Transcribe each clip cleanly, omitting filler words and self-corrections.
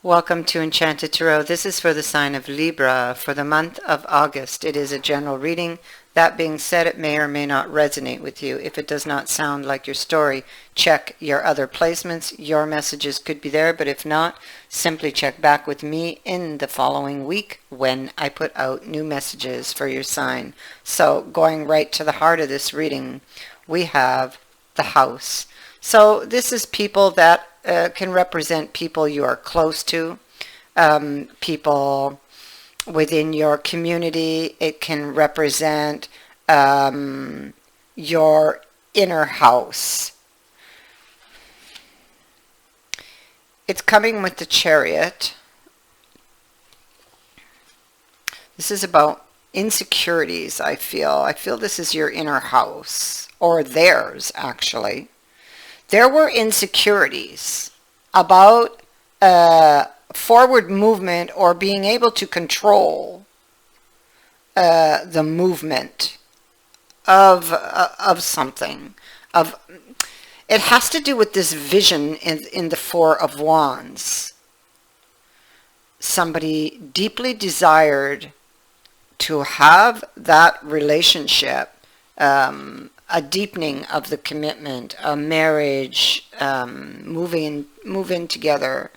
Welcome to Enchanted Tarot. This is for the sign of Libra for the month of August. It is a general reading. That being said, it may or may not resonate with you. If it does not sound like your story, check your other placements. Your messages could be there, but if not, simply check back with me in the following week when I put out new messages for your sign. So going right to the heart of this reading, we have the house. So this is people that can represent people you are close to, people within your community. It can represent your inner house. It's coming with the Chariot. This is about insecurities, I feel. I feel this is your inner house, or theirs, actually. There were insecurities about forward movement or being able to control the movement of something. It has to do with this vision in the Four of Wands. Somebody deeply desired to have that relationship, a deepening of the commitment, a marriage, move in together.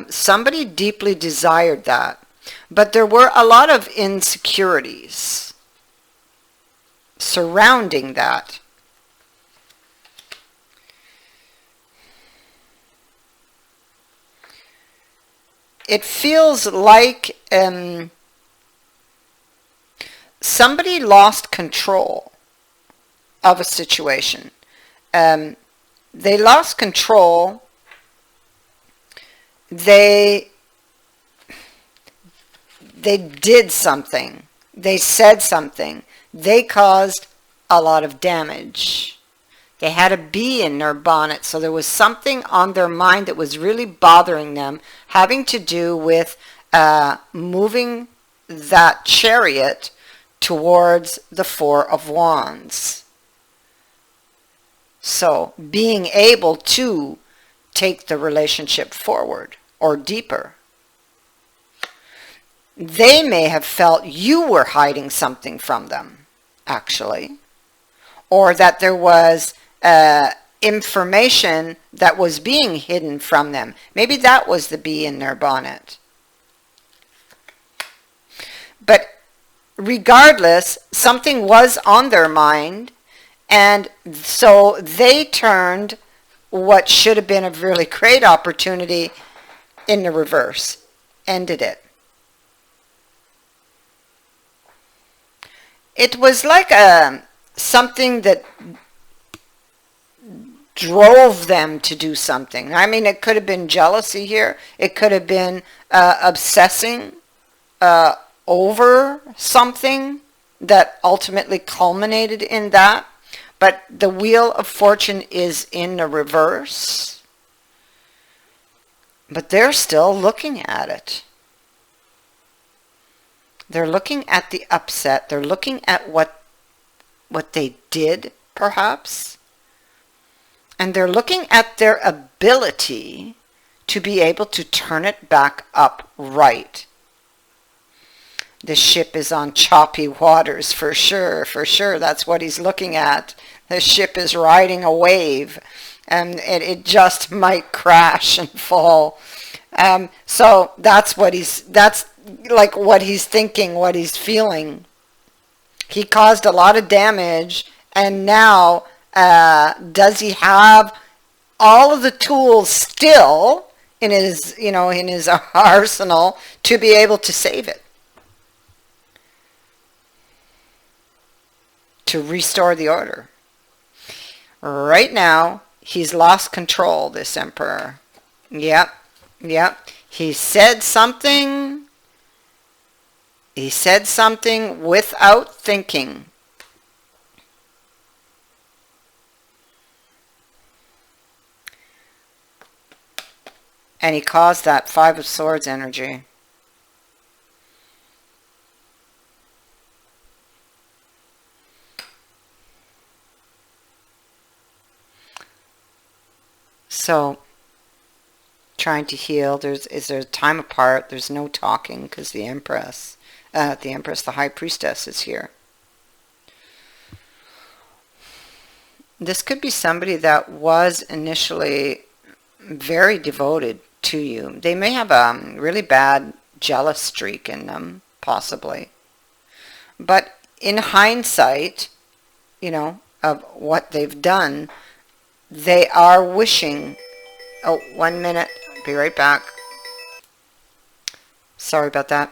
Somebody deeply desired that, but there were a lot of insecurities surrounding that. It feels like somebody lost control of a situation. They lost control. They did something. They said something. They caused a lot of damage. They had a bee in their bonnet, so there was something on their mind that was really bothering them, having to do with moving that chariot towards the Four of Wands. So being able to take the relationship forward or deeper. They may have felt you were hiding something from them, actually, or that there was information that was being hidden from them. Maybe that was the bee in their bonnet. But regardless, something was on their mind, and so they turned what should have been a really great opportunity in the reverse, ended it. It was like something that drove them to do something. I mean, it could have been jealousy here. It could have been obsessing over something that ultimately culminated in that. But the Wheel of Fortune is in the reverse. But they're still looking at it. They're looking at the upset. They're looking at what they did, perhaps. And they're looking at their ability to be able to turn it back up right. The ship is on choppy waters, for sure, for sure. That's what he's looking at. The ship is riding a wave, and it just might crash and fall. So that's like what he's thinking, what he's feeling. He caused a lot of damage, and now does he have all of the tools still in his, in his arsenal to be able to save it? To restore the order. Right now, he's lost control, this Emperor. Yep. He said something. He said something without thinking. And he caused that Five of Swords energy. So trying to heal. Is there time apart? There's no talking because the Empress, the High Priestess is here. This could be somebody that was initially very devoted to you. They may have a really bad jealous streak in them, possibly. But in hindsight, you know, of what they've done, they are wishing... Oh, 1 minute. Be right back. Sorry about that.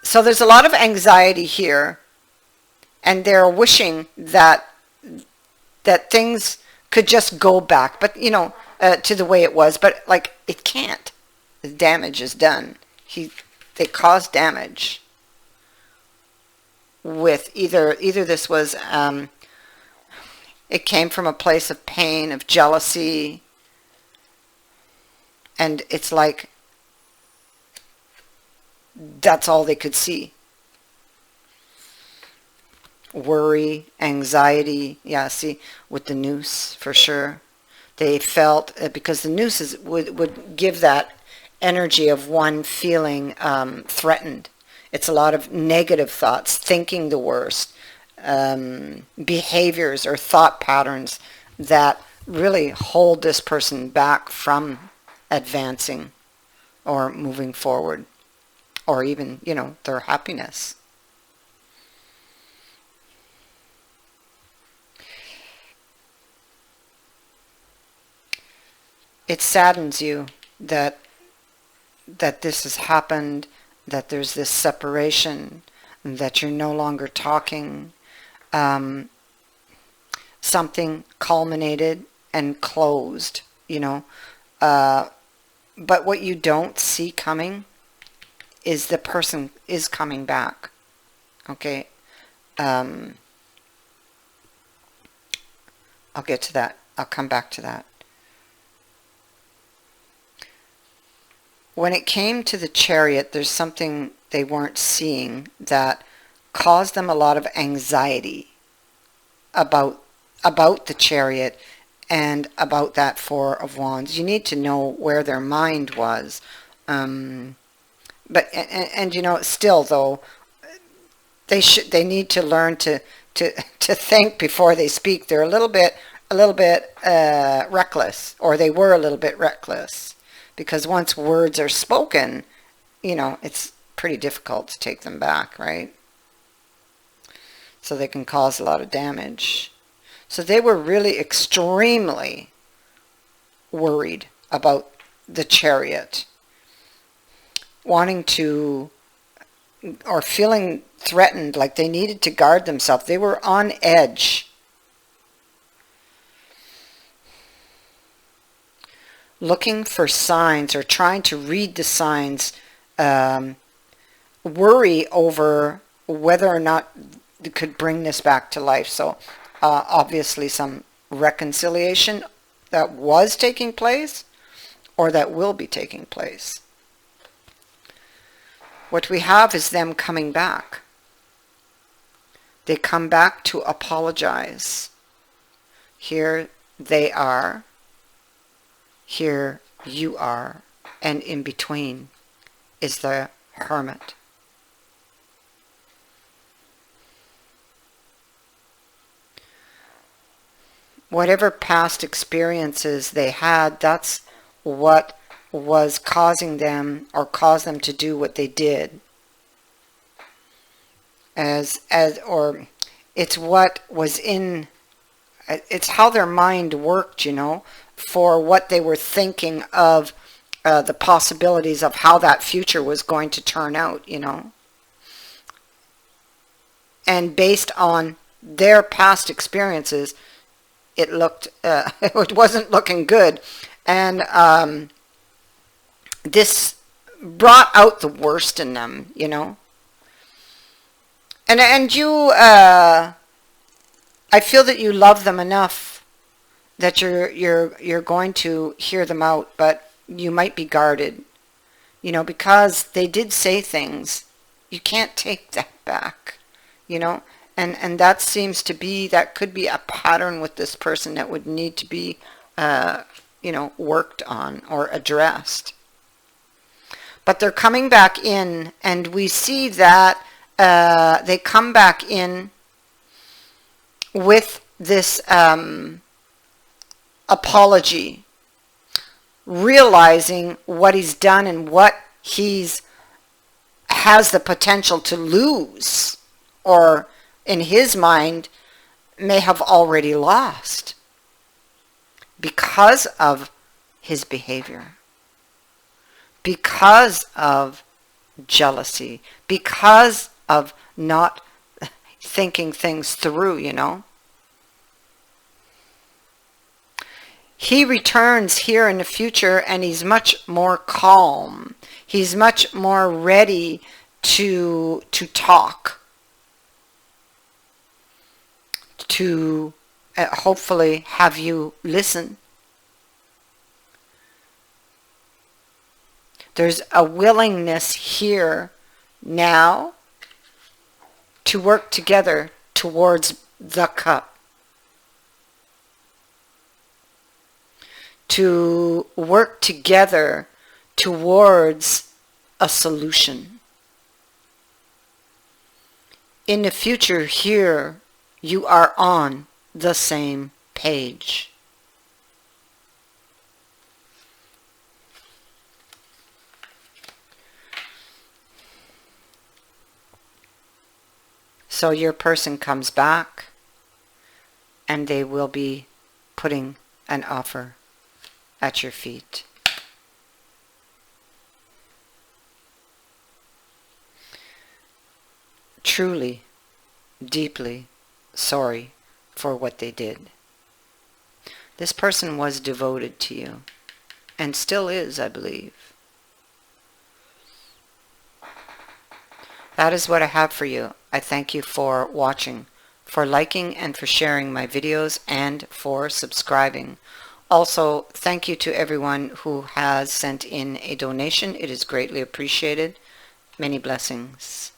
So there's a lot of anxiety here, and they're wishing that things could just go back, but you know, to the way it was. But like, it can't. The damage is done. They caused damage with either this was it came from a place of pain, of jealousy, and it's like that's all they could see. Worry, anxiety, yeah, see, with the noose, for sure. They felt, because the noose would give that energy of one feeling threatened. It's a lot of negative thoughts, thinking the worst, behaviors or thought patterns that really hold this person back from advancing or moving forward, or even, you know, their happiness. It saddens you that this has happened, that there's this separation, that you're no longer talking. Something culminated and closed, you know. But what you don't see coming is the person is coming back. Okay. I'll get to that. I'll come back to that. When it came to the Chariot, there's something they weren't seeing that caused them a lot of anxiety about the Chariot and about that Four of Wands. You need to know where their mind was. But you know, still though, they need to learn to think before they speak. They're a little bit reckless, or they were a little bit reckless. Because once words are spoken, you know, it's pretty difficult to take them back, right? So they can cause a lot of damage. So they were really extremely worried about the Chariot. Wanting to, or feeling threatened, like they needed to guard themselves. They were on edge. Looking for signs or trying to read the signs, worry over whether or not they could bring this back to life. So obviously some reconciliation that was taking place or that will be taking place. What we have is them coming back. They come back to apologize. Here they are. Here you are, and in between is the Hermit. Whatever past experiences they had, that's what was causing them, or caused them to do what they did. Or it's what was in, it's how their mind worked, you know, for what they were thinking of, the possibilities of how that future was going to turn out, you know. And based on their past experiences, it looked, it wasn't looking good. And this brought out the worst in them, you know. And you, I feel that you love them enough that you're going to hear them out, but you might be guarded, you know, because they did say things. You can't take that back, you know. And that seems to be, that could be a pattern with this person that would need to be, worked on or addressed. But they're coming back in, and we see that they come back in with this apology, realizing what he's done and what he's has the potential to lose, or in his mind may have already lost because of his behavior, because of jealousy, because of not thinking things through, He returns here in the future, and he's much more calm. He's much more ready to talk, to hopefully have you listen. There's a willingness here now to work together towards the cup, to work together towards a solution. In the future here, you are on the same page. So your person comes back, and they will be putting an offer at your feet. Truly, deeply sorry for what they did. This person was devoted to you, and still is, I believe. That is what I have for you. I thank you for watching, for liking and for sharing my videos, and for subscribing. Also, thank you to everyone who has sent in a donation. It is greatly appreciated. Many blessings.